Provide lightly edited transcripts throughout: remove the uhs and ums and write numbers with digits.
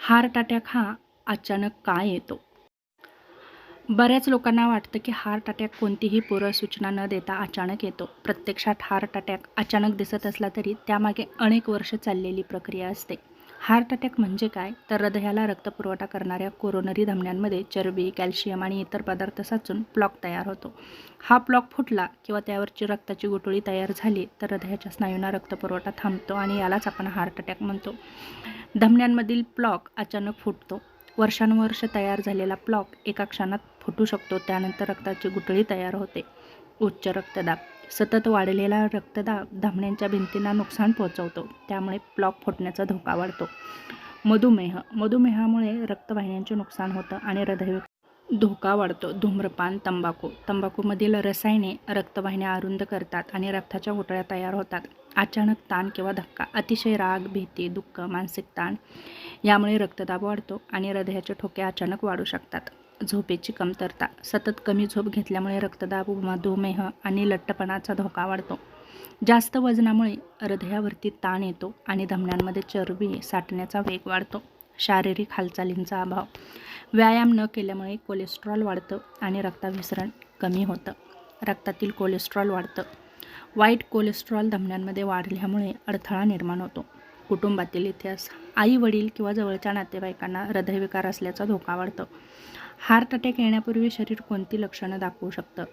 Heart attack हा अचानक का येतो? बऱ्याच लोकांना वाटतं की हार्ट अटॅक कोणतीही पूर्वसूचना न देता अचानक येतो. प्रत्यक्षात हार्ट अटॅक अचानक दिसत असला तरी त्यामागे अनेक वर्ष चाललेली प्रक्रिया असते. हार्ट अटॅक म्हणजे काय? तर हृदयाला रक्तपुरवठा करणाऱ्या कोरोनरी धमन्यांमध्ये चरबी, कॅल्शियम आणि इतर पदार्थ साचून प्लॉक तयार होतो. हा प्लॉक फुटला किंवा त्यावरची रक्ताची गुठळी तयार झाली तर हृदयाच्या स्नायूंना रक्तपुरवठा थांबतो आणि यालाच आपण हार्ट अटॅक म्हणतो. धमन्यांमधील प्लॉक अचानक फुटतो. वर्षानुवर्ष तयार झालेला प्लॉक एका क्षणात फुटू शकतो. त्यानंतर रक्ताची गुठळी तयार होते. उच्च रक्तदाब. सतत वाढलेला रक्तदाब धमन्यांच्या भिंतींना नुकसान पोहोचवतो. त्यामुळे प्लॉक फुटण्याचा धोका वाढतो. मधुमेह. मधुमेहामुळे रक्तवाहिन्यांचे नुकसान होतं आणि हृदयविकार धोका वाढतो. धूम्रपान, तंबाखू. तंबाखूमधील रसायने रक्तवाहिन्या अरुंद करतात आणि रक्ताच्या गुठळ्या तयार होतात. अचानक ताण किंवा धक्का. अतिशय राग, भीती, दुःख, मानसिक ताण यामुळे रक्तदाब वाढतो आणि हृदयाचे ठोके अचानक वाढू शकतात. झोपेची कमतरता. सतत कमी झोप घेतल्यामुळे रक्तदाब, मधुमेह आणि लठ्ठपणाचा धोका वाढतो. जास्त वजनामुळे हृदयावरती ताण येतो आणि धमन्यांमध्ये चरबी साठण्याचा वेग वाढतो. शारीरिक हालचालींचा अभाव. व्यायाम न केल्यामुळे कोलेस्ट्रॉल वाढतं आणि रक्ताभिसरण कमी होतं. रक्तातील कोलेस्ट्रॉल वाढतं. वाईट कोलेस्ट्रॉल धमन्यांमध्ये वाढल्यामुळे अडथळा निर्माण होतो. कुटुंबातील इतिहास. आई, वडील किंवा जवळच्या नातेवाईकांना हृदयविकार असल्याचा धोका वाढतो. हार्ट अटॅक येण्यापूर्वी शरीर कोणती लक्षणं दाखवू शकतं?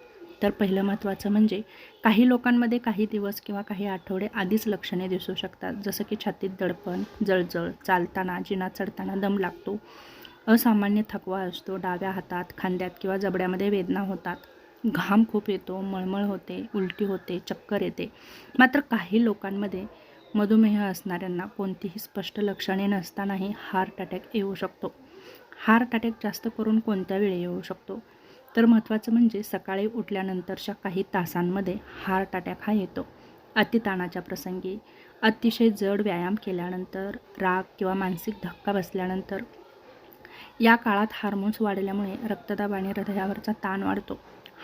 तर पहिलं महत्त्वाचं म्हणजे काही लोकांमध्ये काही दिवस किंवा काही आठवडे आधीच लक्षणे दिसू शकतात. जसं की छातीत दडपण, जळजळ, चालताना, जिना चढताना दम लागतो, असामान्य थकवा असतो, डाव्या हातात, खांद्यात किंवा जबड्यामध्ये वेदना होतात, घाम खूप येतो, मळमळ होते, उलटी होते, चक्कर येते. मात्र काही लोकांमध्ये मधुमेह असणाऱ्यांना कोणतीही स्पष्ट लक्षणे नसतानाही हार्ट अटॅक येऊ शकतो. हार्ट अटॅक जास्त करून कोणत्या वेळी येऊ शकतो? तर महत्त्वाचं म्हणजे सकाळी उठल्यानंतरच्या काही तासांमध्ये हार्ट अटॅक हा येतो. अतिताणाच्या प्रसंगी, अतिशय जड व्यायाम केल्यानंतर, राग किंवा मानसिक धक्का बसल्यानंतर. या काळात हार्मोन्स वाढल्यामुळे रक्तदाब आणि हृदयावरचा ताण वाढतो.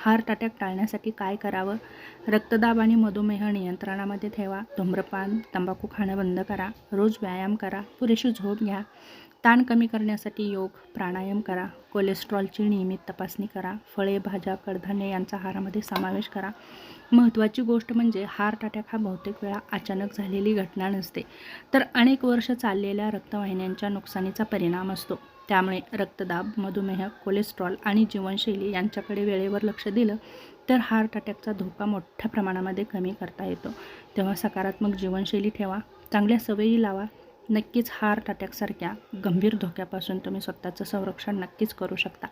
हार्ट अटॅक टाळण्यासाठी काय करावं? रक्तदाब आणि मधुमेह नियंत्रणामध्ये ठेवा. धूम्रपान, तंबाखू खाणं बंद करा. रोज व्यायाम करा. पुरेशी झोप घ्या. ताण कमी करण्यासाठी योग, प्राणायाम करा. कोलेस्ट्रॉलची नियमित तपासणी करा. फळे, भाज्या, कडधान्ये यांचा आहारामध्ये समावेश करा. महत्त्वाची गोष्ट म्हणजे हार्ट अटॅक हा बहुतेक वेळा अचानक झालेली घटना नसते, तर अनेक वर्ष चाललेल्या रक्तवाहिन्यांच्या नुकसानीचा परिणाम असतो. त्यामुळे रक्तदाब, मधुमेह, कोलेस्ट्रॉल आणि जीवनशैली यांच्याकडे वेळेवर लक्ष दिलं तर हार्ट अटॅकचा धोका मोठ्या प्रमाणामध्ये कमी करता येतो. तेव्हा सकारात्मक जीवनशैली ठेवा, चांगल्या सवयी लावा. नक्कीच हार्ट अटॅकसारख्या गंभीर धोक्यापासून तुम्ही स्वतःचं संरक्षण नक्कीच करू शकता.